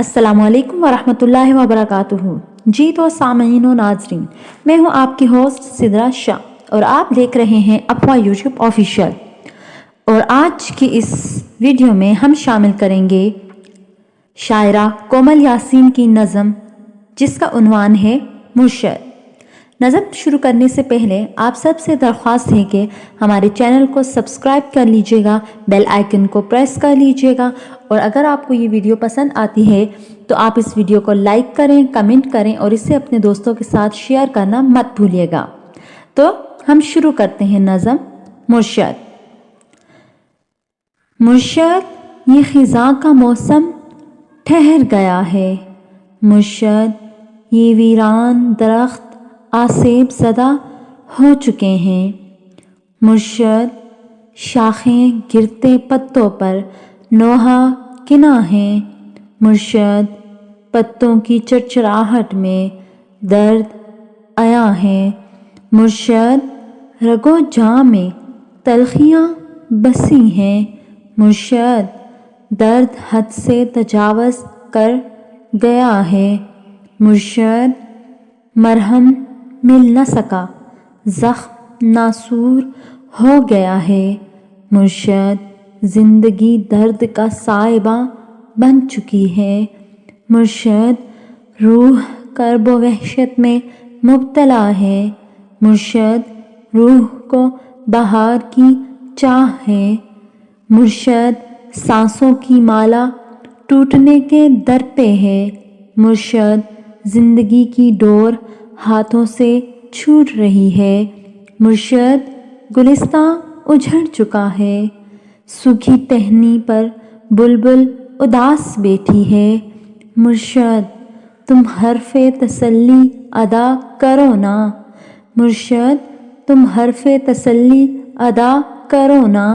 السلام علیکم ورحمۃ اللہ وبرکاتہ۔ جی تو سامعین و ناظرین، میں ہوں آپ کی ہوسٹ سدرا شاہ اور آپ دیکھ رہے ہیں افواہ یوٹیوب آفیشیل۔ اور آج کی اس ویڈیو میں ہم شامل کریں گے شاعرہ کومل یاسین کی نظم جس کا عنوان ہے مرشد۔ نظم شروع کرنے سے پہلے آپ سب سے درخواست ہے کہ ہمارے چینل کو سبسکرائب کر لیجئے گا، بیل آئیکن کو پریس کر لیجئے گا، اور اگر آپ کو یہ ویڈیو پسند آتی ہے تو آپ اس ویڈیو کو لائک کریں، کمنٹ کریں اور اسے اپنے دوستوں کے ساتھ شیئر کرنا مت بھولیے گا۔ تو ہم شروع کرتے ہیں نظم مرشد۔ مرشد، یہ خزاں کا موسم ٹھہر گیا ہے، مرشد یہ ویران درخت آسیب زدہ ہو چکے ہیں، مرشد شاخیں گرتے پتوں پر نوحہ کنا ہیں، مرشد پتوں کی چرچراہٹ میں درد عیاں ہے، مرشد رگ و جاں میں تلخیاں بسی ہیں، مرشد درد حد سے تجاوز کر گیا ہے، مرشد مرہم مل نہ سکا زخم ناسور ہو گیا ہے، مرشد زندگی درد کا سائباں بن چکی ہے، مرشد روح کرب و وحشت میں مبتلا ہے، مرشد روح کو بہار کی چاہ ہے، مرشد سانسوں کی مالا ٹوٹنے کے در پہ ہے، مرشد زندگی کی ڈور ہاتھوں سے چھوٹ رہی ہے، مرشد گلستاں اجڑ چکا ہے، سوکھی ٹہنی پر بلبل اداس بیٹھی ہے، مرشد تم حرف تسلی ادا کرو نا، مرشد تم حرف تسلی ادا کرو نا۔